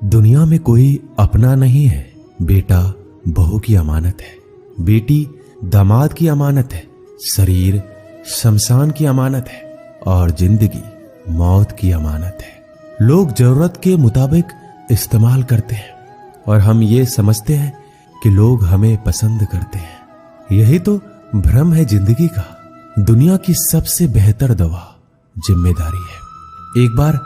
दुनिया में कोई अपना नहीं है। बेटा बहू की अमानत है, बेटी दामाद की अमानत है, शरीर शमशान की अमानत है और जिंदगी मौत की अमानत है। लोग जरूरत के मुताबिक इस्तेमाल करते हैं और हम ये समझते हैं कि लोग हमें पसंद करते हैं। यही तो भ्रम है जिंदगी का। दुनिया की सबसे बेहतर दवा जिम्मेदारी है। एक बार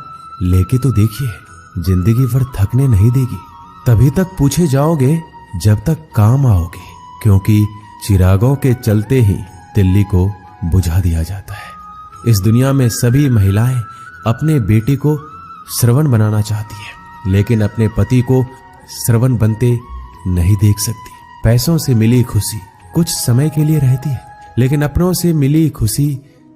लेके तो देखिए, जिंदगी भर थकने नहीं देगी। तभी तक पूछे जाओगे जब तक काम आओगे, क्योंकि चिरागों के चलते ही तिल्ली को बुझा दिया जाता है। इस दुनिया में सभी महिलाएं अपने बेटे को श्रवण बनाना चाहती है, लेकिन अपने पति को श्रवण बनते नहीं देख सकती। पैसों से मिली खुशी कुछ समय के लिए रहती है, लेकिन अपनों से मिली खुशी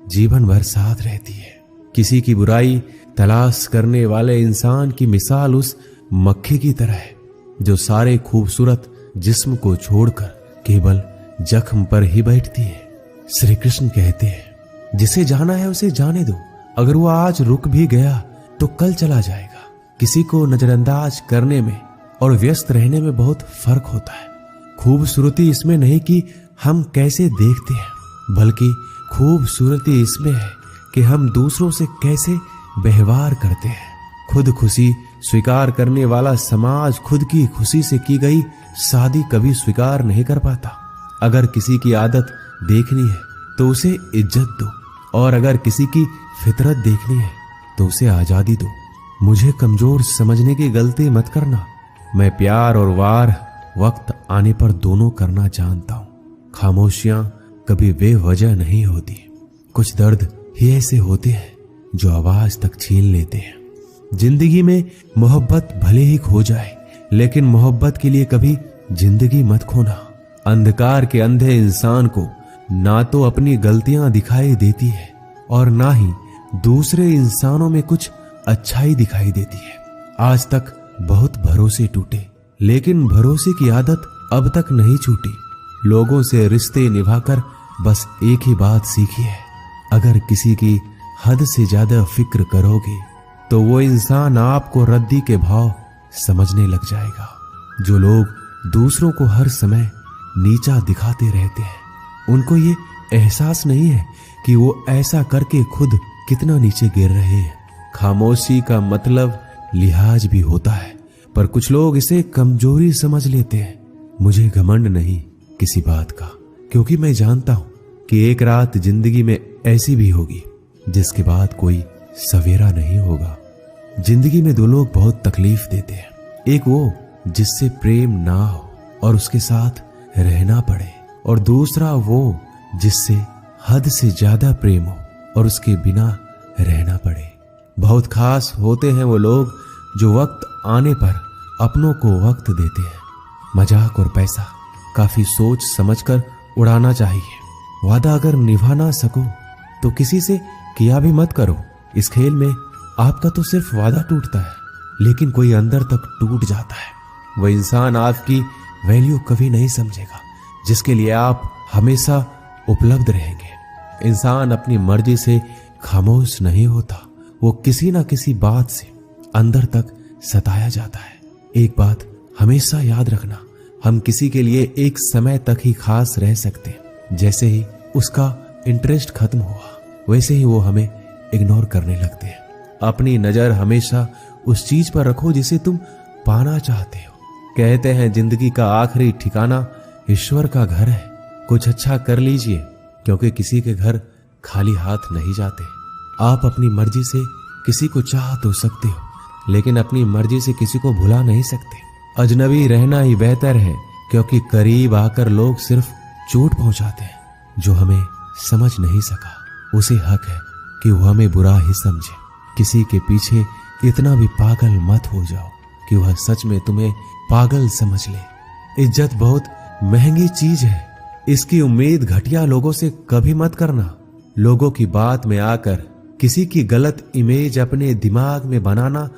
जीवन भर साथ रहती है। किसी की बुराई तलाश करने वाले इंसान की मिसाल उस मक्खी की तरह है जो सारे खूबसूरत जिस्म को छोड़कर केवल जख्म पर ही बैठती है। श्री कृष्ण कहते हैं, जिसे जाना है उसे जाने दो। अगर वो आज रुक भी गया तो कल चला जाएगा। किसी को नजरअंदाज करने में और व्यस्त रहने में बहुत फर्क होता है। खूबसूरती इसमें नहीं कि हम कैसे देखते हैं, बल्कि खूबसूरती इसमें है कि हम दूसरों से कैसे व्यवहार करते हैं। खुद खुशी स्वीकार करने वाला समाज खुद की खुशी से की गई शादी कभी स्वीकार नहीं कर पाता। अगर किसी की आदत देखनी है तो उसे इज्जत दो, और अगर किसी की फितरत देखनी है तो उसे आजादी दो। मुझे कमजोर समझने की गलती मत करना। मैं प्यार और वार वक्त आने पर दोनों करना जानता हूँ। खामोशियां कभी बेवजह नहीं होती। कुछ दर्द ही ऐसे होते हैं जो आवाज तक छीन लेते हैं। जिंदगी में मोहब्बत भले ही खो जाए, लेकिन मोहब्बत के लिए कभी जिंदगी मत खोना। अंधकार के अंधे इंसान को ना तो अपनी गलतियां दिखाई देती है और ना ही दूसरे इंसानों में कुछ अच्छाई दिखाई देती है। आज तक बहुत भरोसे टूटे, लेकिन भरोसे की आदत अब तक नहीं छूटी। लोगों से रिश्ते निभाकर बस एक ही बात सीखी है, अगर किसी की हद से ज्यादा फिक्र करोगे तो वो इंसान आपको रद्दी के भाव समझने लग जाएगा। जो लोग दूसरों को हर समय नीचा दिखाते रहते हैं, उनको ये एहसास नहीं है कि वो ऐसा करके खुद कितना नीचे गिर रहे हैं। खामोशी का मतलब लिहाज भी होता है, पर कुछ लोग इसे कमजोरी समझ लेते हैं। मुझे घमंड नहीं किसी बात का, क्योंकि मैं जानता हूं कि एक रात जिंदगी में ऐसी भी होगी जिसके बाद कोई सवेरा नहीं होगा। जिंदगी में दो लोग बहुत तकलीफ देते हैं। एक वो जिससे प्रेम ना हो और उसके साथ रहना पड़े, और दूसरा वो जिससे हद से ज्यादा प्रेम हो और उसके बिना रहना पड़े। बहुत खास होते हैं वो लोग जो वक्त आने पर अपनों को वक्त देते हैं। मजाक और पैसा काफी सोच समझकर उड़ाना चाहिए। वादा अगर निभा ना सको तो किसी से किया भी मत करो। इस खेल में आपका तो सिर्फ वादा टूटता है, लेकिन कोई अंदर तक टूट जाता है। वह इंसान आपकी वैल्यू कभी नहीं समझेगा जिसके लिए आप हमेशा उपलब्ध रहेंगे। इंसान अपनी मर्जी से खामोश नहीं होता, वो किसी ना किसी बात से अंदर तक सताया जाता है। एक बात हमेशा याद रखना, हम किसी के लिए एक समय तक ही खास रह सकते हैं। जैसे ही उसका इंटरेस्ट खत्म हुआ, वैसे ही वो हमें इग्नोर करने लगते हैं। अपनी नजर हमेशा उस चीज पर रखो जिसे तुम पाना चाहते हो। कहते हैं जिंदगी का आखिरी ठिकाना ईश्वर का घर है। कुछ अच्छा कर लीजिए, क्योंकि किसी के घर खाली हाथ नहीं जाते। आप अपनी मर्जी से किसी को चाह तो सकते हो, लेकिन अपनी मर्जी से किसी को भुला नहीं सकते। अजनबी रहना ही बेहतर है, क्योंकि करीब आकर लोग सिर्फ चोट पहुंचाते हैं। जो हमें समझ नहीं सका उसे हक है कि वो हमें बुरा ही समझे। किसी के पीछे इतना भी पागल मत हो जाओ कि वह सच में तुम्हें पागल समझ ले। इज्जत बहुत महंगी चीज है, इसकी उम्मीद घटिया लोगों से कभी मत करना। लोगों की बात में आकर किसी की गलत इमेज अपने दिमाग में बनाना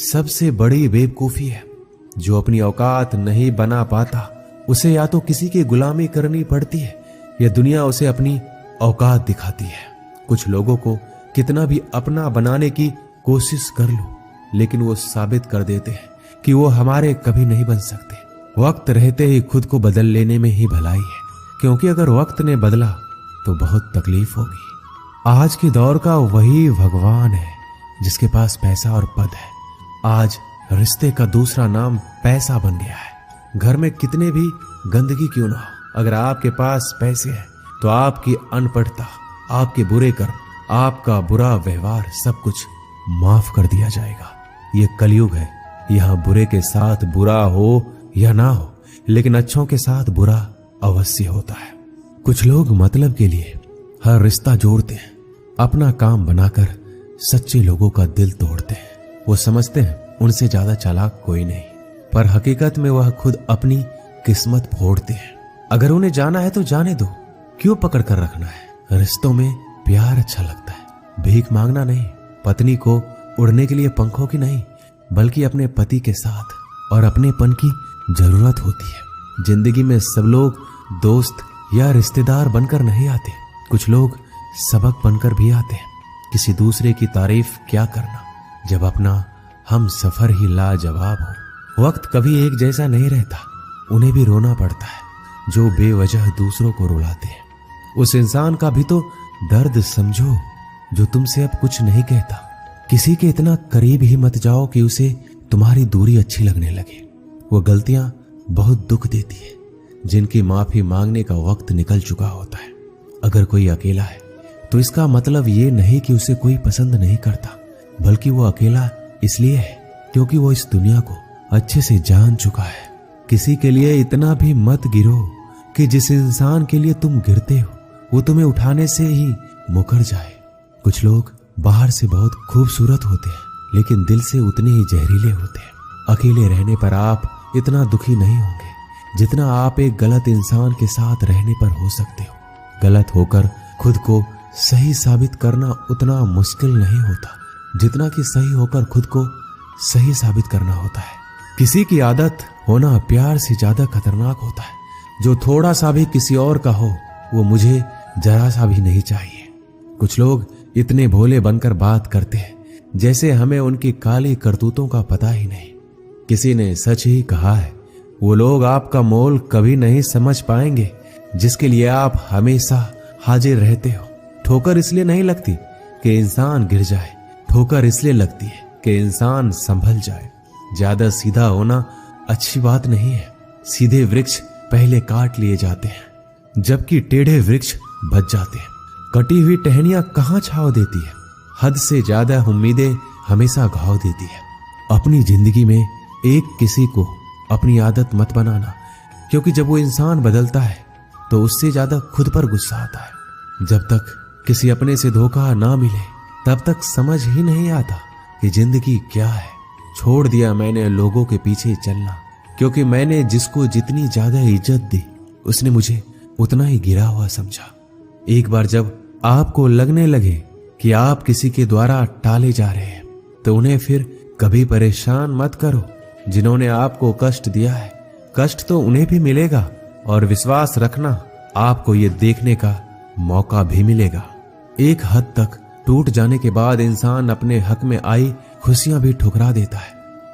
सबसे बड़ी बेवकूफी है। जो अपनी औकात नहीं बना पाता उसे या तो किसी की गुलामी करनी पड़ती है या दुनिया उसे अपनी औकात दिखाती है। कुछ लोगों को कितना भी अपना बनाने की कोशिश कर लो, लेकिन वो साबित कर देते हैं कि वो हमारे कभी नहीं बन सकते। वक्त रहते ही खुद को बदल लेने में ही भलाई है, क्योंकि अगर वक्त ने बदला तो बहुत तकलीफ होगी। आज के दौर का वही भगवान है जिसके पास पैसा और पद है। आज रिश्ते का दूसरा नाम पैसा बन गया है। घर में कितने भी गंदगी क्यों ना हो, अगर आपके पास पैसे हैं तो आपकी अनपढ़ता, आपके बुरे कर्म, आपका बुरा व्यवहार सब कुछ माफ कर दिया जाएगा। ये कलयुग है, यहाँ बुरे के साथ बुरा हो या ना हो, लेकिन अच्छों के साथ बुरा अवश्य होता है। कुछ लोग मतलब के लिए हर रिश्ता जोड़ते हैं, अपना काम बनाकर सच्चे लोगों का दिल तोड़ते हैं। वो समझते हैं उनसे ज्यादा चालाक कोई नहीं, पर हकीकत में वह खुद अपनी किस्मत फोड़ते हैं। अगर उन्हें जाना है तो जाने दो, क्यों पकड़ कर रखना है। रिश्तों में प्यार अच्छा लगता है, भीख मांगना नहीं। पत्नी को उड़ने के लिए पंखों की नहीं, बल्कि अपने पति के साथ और अपनेपन की जरूरत होती है। जिंदगी में सब लोग दोस्त या रिश्तेदार बनकर नहीं आते, कुछ लोग सबक बनकर भी आते हैं। किसी दूसरे की तारीफ क्या करना जब अपना हम सफर ही लाजवाब हो। वक्त कभी एक जैसा नहीं रहता, उन्हें भी रोना पड़ता है जो बेवजह दूसरों को रुलाते हैं। उस इंसान का भी तो दर्द समझो जो तुमसे अब कुछ नहीं कहता। किसी के इतना करीब ही मत जाओ कि उसे तुम्हारी दूरी अच्छी लगने लगे। वो गलतियां बहुत दुख देती है जिनकी माफी मांगने का वक्त निकल चुका होता है। अगर कोई अकेला है तो इसका मतलब ये नहीं कि उसे कोई पसंद नहीं करता, बल्कि वो अकेला इसलिए है क्योंकि वो इस दुनिया को अच्छे से जान चुका है। किसी के लिए इतना भी मत गिरो कि जिस इंसान के लिए तुम गिरते हो वो तुम्हें उठाने से ही मुकर जाए। कुछ लोग बाहर से बहुत खूबसूरत होते हैं, लेकिन दिल से उतने ही जहरीले होते हैं। अकेले रहने पर आप इतना दुखी नहीं होंगे जितना आप एक गलत इंसान के साथ रहने पर हो सकते हो। गलत होकर खुद को सही साबित करना उतना मुश्किल नहीं होता जितना कि सही होकर खुद को सही साबित करना होता है। किसी की आदत होना प्यार से ज्यादा खतरनाक होता है। जो थोड़ा सा भी किसी और का हो वो मुझे जरा सा भी नहीं चाहिए। कुछ लोग इतने भोले बनकर बात करते हैं जैसे हमें उनकी काली करतूतों का पता ही नहीं। किसी ने सच ही कहा है, वो लोग आपका मोल कभी नहीं समझ पाएंगे जिसके लिए आप हमेशा हाजिर रहते हो। ठोकर इसलिए नहीं लगती कि इंसान गिर जाए, ठोकर इसलिए लगती है कि इंसान संभल जाए। ज्यादा सीधा होना अच्छी बात नहीं है। सीधे वृक्ष पहले काट लिए जाते हैं जबकि टेढ़े वृक्ष बच जाते हैं। कटी हुई टहनियां कहां छांव देती है, हद से ज्यादा उम्मीदें हमेशा घाव देती है। अपनी जिंदगी में एक किसी को अपनी आदत मत बनाना, क्योंकि जब वो इंसान बदलता है तो उससे ज्यादा खुद पर गुस्सा आता है। जब तक किसी अपने से धोखा ना मिले तब तक समझ ही नहीं आता कि जिंदगी क्या है। छोड़ दिया मैंने लोगों के पीछे चलना, क्योंकि मैंने जिसको जितनी ज्यादा इज्जत दी उसने मुझे उतना ही गिरा हुआ समझा। एक बार जब आपको लगने लगे कि आप किसी के द्वारा टाले जा रहे हैं तो उन्हें फिर कभी परेशान मत करो। जिन्होंने आपको कष्ट दिया है, कष्ट तो उन्हें भी मिलेगा, और विश्वास रखना आपको ये देखने का मौका भी मिलेगा। एक हद तक टूट जाने के बाद इंसान अपने हक में आई खुशियां भी ठुकरा देता है।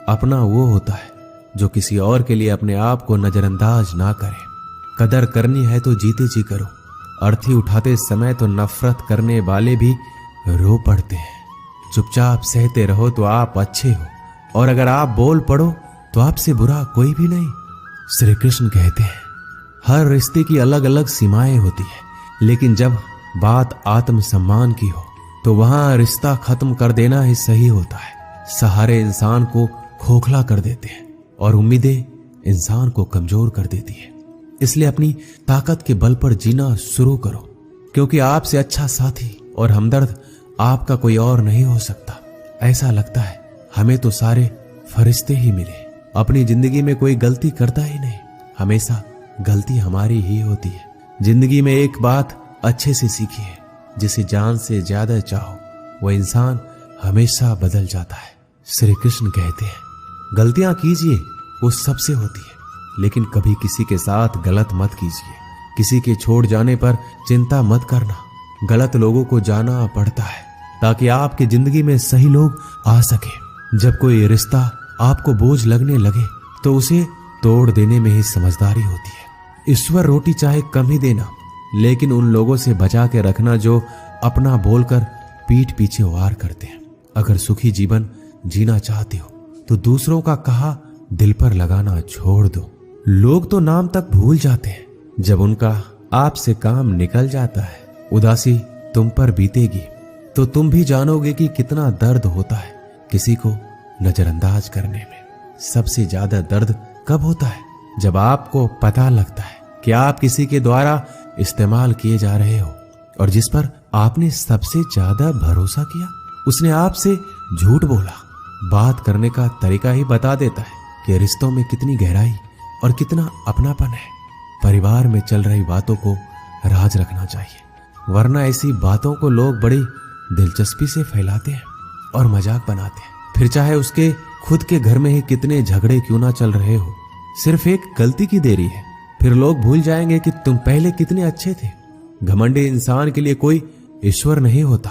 अपना वो होता है जो किसी और के लिए अपने आप को नजरअंदाज ना करे। कदर करनी है तो जीते जी करो। अर्थी उठाते समय तो नफरत करने वाले भी रो पड़ते हैं। चुपचाप सहते रहो तो आप अच्छे हो, और अगर आप बोल पड़ो तो आपसे बुरा कोई भी नहीं। श्री कृष्ण कहते हैं, हर रिश्ते की अलग अलग सीमाएं होती है, लेकिन जब बात आत्म सम्मान की हो तो वहां रिश्ता खत्म कर देना ही सही होता है। सहारे इंसान को खोखला कर देते हैं और उम्मीदें इंसान को कमजोर कर देती है। इसलिए अपनी ताकत के बल पर जीना शुरू करो, क्योंकि आपसे अच्छा साथी और हमदर्द आपका कोई और नहीं हो सकता। ऐसा लगता है हमें तो सारे फरिश्ते ही मिले। अपनी जिंदगी में कोई गलती करता ही नहीं, हमेशा गलती हमारी ही होती है। जिंदगी में एक बात अच्छे से सीखिए, जिसे जान से ज्यादा चाहो वह इंसान हमेशा बदल जाता है। श्री कृष्ण कहते हैं, गलतियां कीजिए, वो सबसे होती है, लेकिन कभी किसी के साथ गलत मत कीजिए। किसी के छोड़ जाने पर चिंता मत करना। गलत लोगों को जाना पड़ता है ताकि आपकी जिंदगी में सही लोग आ सके। जब कोई रिश्ता आपको बोझ लगने लगे तो उसे तोड़ देने में ही समझदारी होती है। ईश्वर रोटी चाहे कम ही देना, लेकिन उन लोगों से बचा के रखना जो अपना बोलकर पीठ पीछे वार करते हैं। अगर सुखी जीवन जीना चाहते हो तो दूसरों का कहा दिल पर लगाना छोड़ दो। लोग तो नाम तक भूल जाते हैं जब उनका आपसे काम निकल जाता है। उदासी तुम पर बीतेगी तो तुम भी जानोगे कि कितना दर्द होता है किसी को नजरअंदाज करने में। सबसे ज्यादा दर्द कब होता है? जब आपको पता लगता है कि आप किसी के द्वारा इस्तेमाल किए जा रहे हो और जिस पर आपने सबसे ज्यादा भरोसा किया उसने आपसे झूठ बोला। बात करने का तरीका ही बता देता है कि रिश्तों में कितनी गहराई और कितना अपनापन है। परिवार में चल रही बातों को राज रखना चाहिए, वरना ऐसी बातों को लोग बड़ी दिलचस्पी से फैलाते हैं और मजाक बनाते हैं। फिर चाहे उसके खुद के घर में ही कितने झगड़े क्यों ना चल रहे हो, सिर्फ एक गलती की देरी है। फिर लोग भूल जाएंगे कि तुम पहले कितने अच्छे थे। घमंडी इंसान के लिए कोई ईश्वर नहीं होता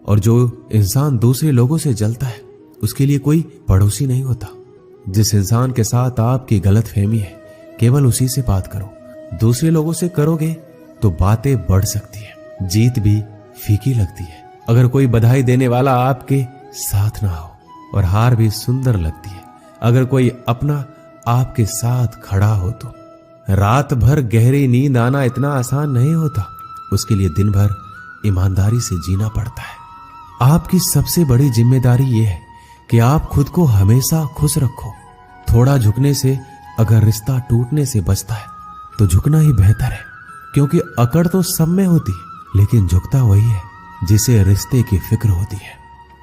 और जो इंसान दूसरे लोगों से जलता है उसके लिए कोई पड़ोसी नहीं होता। जिस इंसान के साथ आपकी गलतफहमी है केवल उसी से बात करो। दूसरे लोगों से करोगे तो बातें बढ़ सकती है, जीत भी फीकी लगती है। अगर कोई बधाई देने वाला आपके साथ ना हो और हार भी सुंदर लगती है। अगर कोई अपना आपके साथ खड़ा हो तो रात भर गहरी नींद आना इतना आसान नहीं होता। उसके लिए दिन भर ईमानदारी से जीना पड़ता है। आपकी सबसे बड़ी जिम्मेदारी यह है कि आप खुद को हमेशा खुश रखो। थोड़ा झुकने से अगर रिश्ता टूटने से बचता है तो झुकना ही बेहतर है, क्योंकि अकड़ तो सब में होती है लेकिन झुकता वही है जिसे रिश्ते की फिक्र होती है।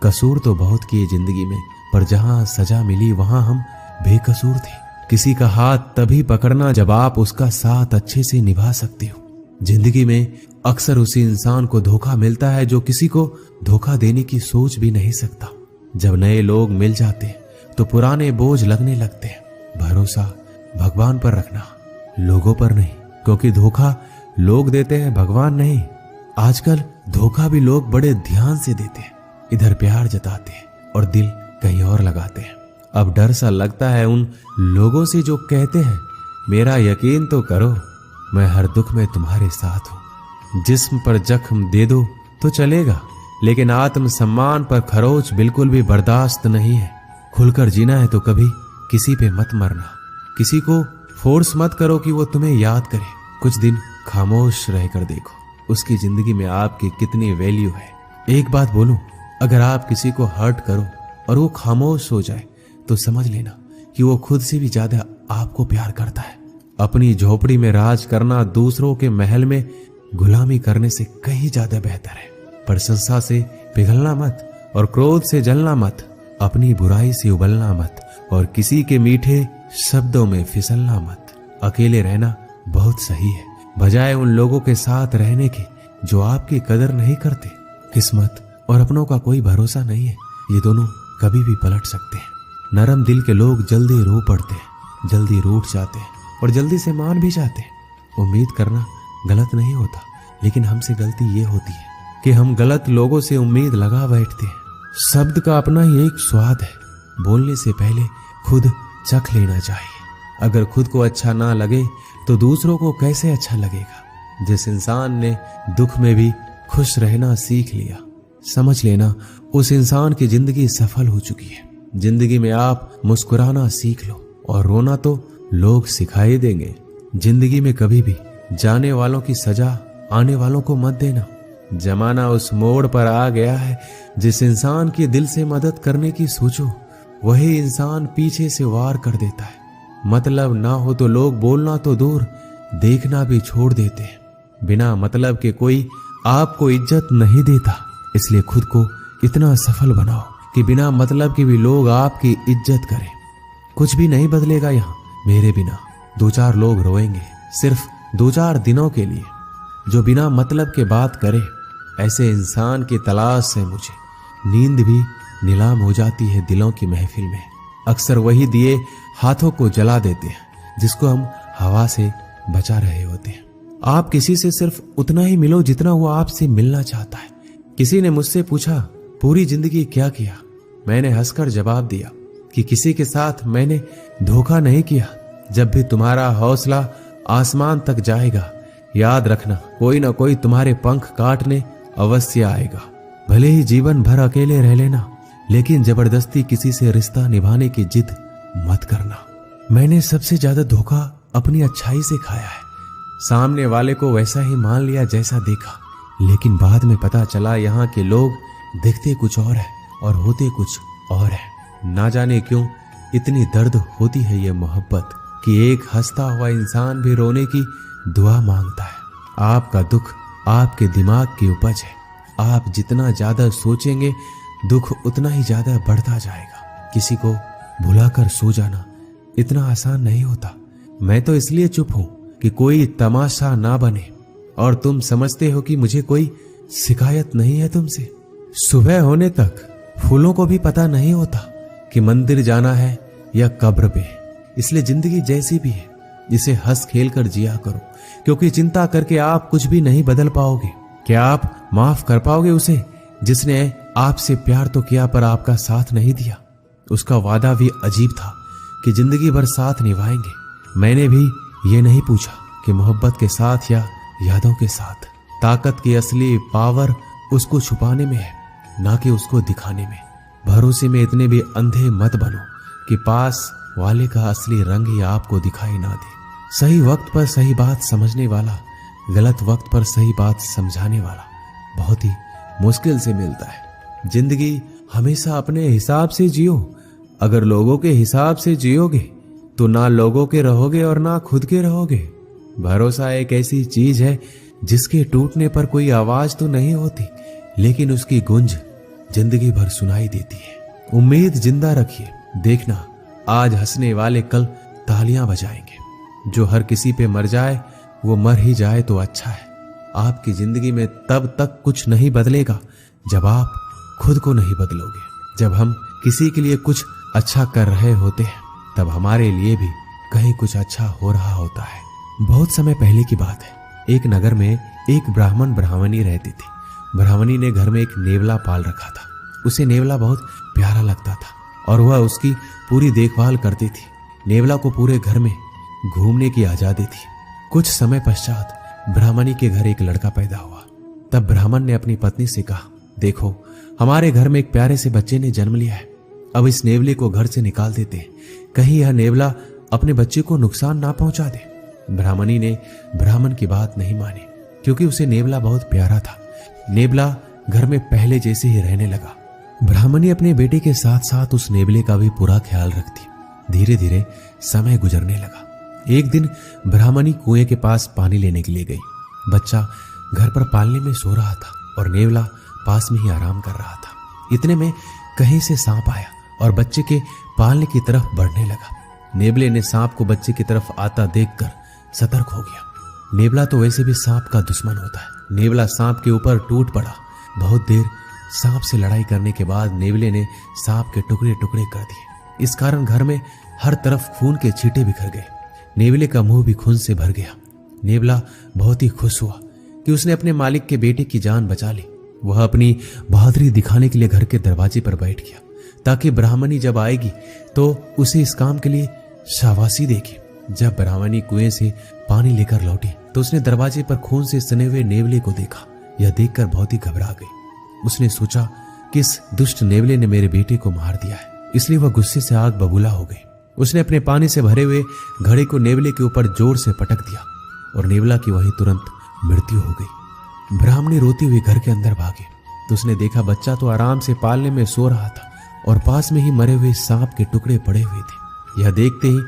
कसूर तो बहुत किए जिंदगी में, पर जहां सजा मिली वहां हम बेकसूर थे। किसी का हाथ तभी पकड़ना जब आप उसका साथ अच्छे से निभा सकते हो। जिंदगी में अक्सर उसी इंसान को धोखा मिलता है जो किसी को धोखा देने की सोच भी नहीं सकता। जब नए लोग मिल जाते हैं तो पुराने बोझ लगने लगते हैं। भरोसा भगवान पर रखना, लोगों पर नहीं, क्योंकि धोखा लोग देते हैं, भगवान नहीं। आजकल धोखा भी लोग बड़े ध्यान से देते हैं। इधर प्यार जताते हैं और दिल कहीं और लगाते हैं। अब डर सा लगता है उन लोगों से जो कहते हैं मेरा यकीन तो करो, मैं हर दुख में तुम्हारे साथ हूं। जिस्म पर जख्म दे दो तो चलेगा, लेकिन आत्म सम्मान पर खरोच बिल्कुल भी बर्दाश्त नहीं है। खुलकर जीना है तो कभी किसी पे मत मरना। किसी को फोर्स मत करो कि वो तुम्हें याद करे। कुछ दिन खामोश रहकर देखो, उसकी जिंदगी में आपकी कितनी वैल्यू है। एक बात बोलूं, अगर आप किसी को हर्ट करो और वो खामोश हो जाए तो समझ लेना कि वो खुद से भी ज्यादा आपको प्यार करता है। अपनी झोपड़ी में राज करना दूसरों के महल में गुलामी करने से कहीं ज्यादा बेहतर है। प्रशंसा से पिघलना मत और क्रोध से जलना मत। अपनी बुराई से उबलना मत और किसी के मीठे शब्दों में फिसलना मत। अकेले रहना बहुत सही है, बजाय उन लोगों के साथ रहने के जो आपकी कदर नहीं करते। किस्मत और अपनों का कोई भरोसा नहीं है, ये दोनों कभी भी पलट सकते हैं। नरम दिल के लोग जल्दी रो पड़ते हैं, जल्दी रूठ जाते हैं और जल्दी से मान भी जाते हैं। उम्मीद करना गलत नहीं होता, लेकिन हमसे गलती ये होती है कि हम गलत लोगों से उम्मीद लगा बैठते हैं। शब्द का अपना ही एक स्वाद है, बोलने से पहले खुद चख लेना चाहिए। अगर खुद को अच्छा ना लगे तो दूसरों को कैसे अच्छा लगेगा। जिस इंसान ने दुख में भी खुश रहना सीख लिया, समझ लेना उस इंसान की जिंदगी सफल हो चुकी है। जिंदगी में आप मुस्कुराना सीख लो और रोना तो लोग सिखाई देंगे। जिंदगी में कभी भी जाने वालों की सजा आने वालों को मत देना। जमाना उस मोड़ पर आ गया है, जिस इंसान की दिल से मदद करने की सोचो वही इंसान पीछे से वार कर देता है। मतलब ना हो तो लोग बोलना तो दूर, देखना भी छोड़ देते हैं। बिना मतलब के कोई आपको इज्जत नहीं देता, इसलिए खुद को इतना सफल बनाओ कि बिना मतलब के भी लोग आपकी इज्जत करें। कुछ भी नहीं बदलेगा यहाँ मेरे बिना। 2-4 लोग रोएंगे सिर्फ 2-4 दिनों के लिए, जो बिना मतलब के बात करे। ऐसे इंसान की तलाश है मुझे। नींद भी नीलाम हो जाती है दिलों की महफिल में। अक्सर वही दिए हाथों को जला देते हैं जिसको हम हवा से बचा रहे होते हैं। आप किसी से सिर्फ उतना ही मिलो जितना वो आपसे मिलना चाहता है। किसी ने मुझसे पूछा पूरी जिंदगी क्या किया? मैंने हंसकर जवाब दिया कि किसी के साथ मैंने धोखा नहीं किया। जब भी तुम्हारा हौसला आसमान तक जाएगा, याद रखना कोई ना कोई तुम्हारे पंख काटने अवश्य आएगा। भले ही जीवन भर अकेले रह लेना, लेकिन जबरदस्ती किसी से रिश्ता निभाने की जिद मत करना। मैंने सबसे ज्यादा धोखा अपनी अच्छाई से खाया है। सामने वाले को वैसा ही मान लिया जैसा देखा, लेकिन बाद में पता चला यहाँ के लोग दिखते कुछ और है और होते कुछ और है। ना जाने क्यों इतनी दर्द होती है ये मोहब्बत कि एक हंसता हुआ इंसान भी रोने की दुआ मांगता है। आपका दुख आपके दिमाग की उपज है। आप जितना ज्यादा सोचेंगे दुख उतना ही ज्यादा बढ़ता जाएगा। किसी को भुलाकर सो जाना इतना आसान नहीं होता। मैं तो इसलिए चुप हूं कि कोई तमाशा ना बने, और तुम समझते हो कि मुझे कोई शिकायत नहीं है तुमसे। सुबह होने तक फूलों को भी पता नहीं होता कि मंदिर जाना है या कब्र पे। इसलिए जिंदगी जैसी भी है इसे हंस खेल कर जिया करो, क्योंकि चिंता करके आप कुछ भी नहीं बदल पाओगे। क्या आप माफ कर पाओगे उसे जिसने आपसे प्यार तो किया पर आपका साथ नहीं दिया? उसका वादा भी अजीब था कि जिंदगी भर साथ निभाएंगे। मैंने भी ये नहीं पूछा कि मोहब्बत के साथ या यादों के साथ। ताकत की असली पावर उसको छुपाने में है, ना कि उसको दिखाने में। भरोसे में इतने भी अंधे मत बनो कि पास वाले का असली रंग ही आपको दिखाई ना दे। सही वक्त पर सही बात समझने वाला, गलत वक्त पर सही बात समझाने वाला बहुत ही मुश्किल से मिलता है। जिंदगी हमेशा अपने हिसाब से जियो। अगर लोगों के हिसाब से जियोगे तो ना लोगों के रहोगे और ना खुद के रहोगे। भरोसा एक ऐसी चीज है जिसके टूटने पर कोई आवाज तो नहीं होती, लेकिन उसकी गूंज जिंदगी भर सुनाई देती है। उम्मीद जिंदा रखिए। देखना आज हंसने वाले कल तालियां बजाएंगे। जो हर किसी पे मर जाए वो मर ही जाए तो अच्छा है। आपकी जिंदगी में तब तक कुछ नहीं बदलेगा जब आप खुद को नहीं बदलोगे। जब हम किसी के लिए कुछ अच्छा कर रहे होते हैं तब हमारे लिए भी कहीं कुछ अच्छा हो रहा होता है। बहुत समय पहले की बात है। एक नगर में एक ब्राह्मण ब्राह्मणी रहती थी। ब्राह्मणी ने घर में एक नेवला पाल रखा था। उसे नेवला बहुत प्यारा लगता था और वह उसकी पूरी देखभाल करती थी। नेवला को पूरे घर में घूमने की आजादी थी। कुछ समय पश्चात ब्राह्मणी के घर एक लड़का पैदा हुआ। तब ब्राह्मण ने अपनी पत्नी से कहा, देखो हमारे घर में एक प्यारे से बच्चे ने जन्म लिया है। अब इस नेवले को घर से निकाल देते हैं, कहीं यह नेवला अपने बच्चे को नुकसान ना पहुंचा दे। ब्राह्मणी ने ब्राह्मण की बात नहीं मानी, क्योंकि उसे नेवला बहुत प्यारा था। नेवला घर में पहले जैसे ही रहने लगा। ब्राह्मणी अपने बेटे के साथ साथ उस नेवले का भी पूरा ख्याल रखती। धीरे धीरे समय गुजरने लगा। एक दिन ब्राह्मणी कुएं के पास पानी लेने के लिए गई। बच्चा घर पर पालने में सो रहा था और नेवला पास में ही आराम कर रहा था। इतने में कहीं से सांप आया और बच्चे के पालने की तरफ बढ़ने लगा। नेवले ने सांप को बच्चे की तरफ आता देखकर सतर्क हो गया। नेवला तो वैसे भी सांप का दुश्मन होता है। नेवला सांप के ऊपर टूट पड़ा। बहुत देर सांप से लड़ाई करने के बाद नेवले ने सांप के टुकड़े टुकड़े कर दिए। इस कारण घर में हर तरफ खून के छींटे बिखर गए। नेवले का मुंह भी खून से भर गया। नेवला बहुत ही खुश हुआ कि उसने अपने मालिक के बेटे की जान बचा ली। वह अपनी बहादुरी दिखाने के लिए घर के दरवाजे पर बैठ गया, ताकि ब्राह्मणी जब आएगी तो उसे इस काम के लिए शाबाशी देगी। जब ब्राह्मणी कुएं से पानी लेकर लौटी तो उसने दरवाजे पर खून से सने हुए नेवले को देखा। यह देखकर बहुत ही घबरा गई। उसने सोचा कि इस दुष्ट नेवले ने मेरे बेटे को मार दिया है, इसलिए वह गुस्से से आग बबूला हो गई। उसने अपने पानी से भरे हुए घड़े को नेवले के ऊपर जोर से पटक दिया और नेवला की वहीं तुरंत मृत्यु हो गई। ब्राह्मणी रोती हुई घर के अंदर भागी तो उसने देखा बच्चा तो आराम से पालने में सो रहा था और पास में ही मरे हुए सांप के टुकड़े पड़े हुए थे। यह देखते ही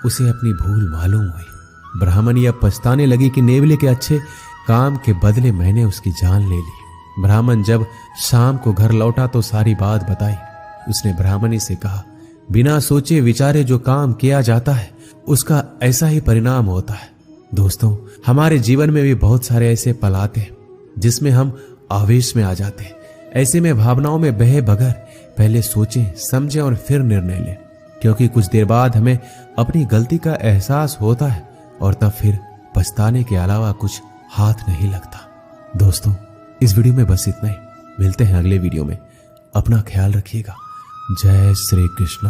उसे अपनी भूल मालूम हुई। ब्राह्मणी अब पछताने लगी कि नेवले के अच्छे काम के बदले मैंने उसकी जान ले ली। ब्राह्मण जब शाम को घर लौटा तो सारी बात बताई। उसने ब्राह्मणी से कहा, बिना सोचे विचारे जो काम किया जाता है उसका ऐसा ही परिणाम होता है। दोस्तों, हमारे जीवन में भी बहुत सारे ऐसे पल आते हैं जिसमें हम आवेश में आ जाते हैं। ऐसे में भावनाओं में बहे बगैर पहले सोचें, समझें और फिर निर्णय लें, क्योंकि कुछ देर बाद हमें अपनी गलती का एहसास होता है और तब फिर पछताने के अलावा कुछ हाथ नहीं लगता। दोस्तों, इस वीडियो में बस इतना ही। मिलते हैं अगले वीडियो में। अपना ख्याल रखिएगा। जय श्री कृष्ण।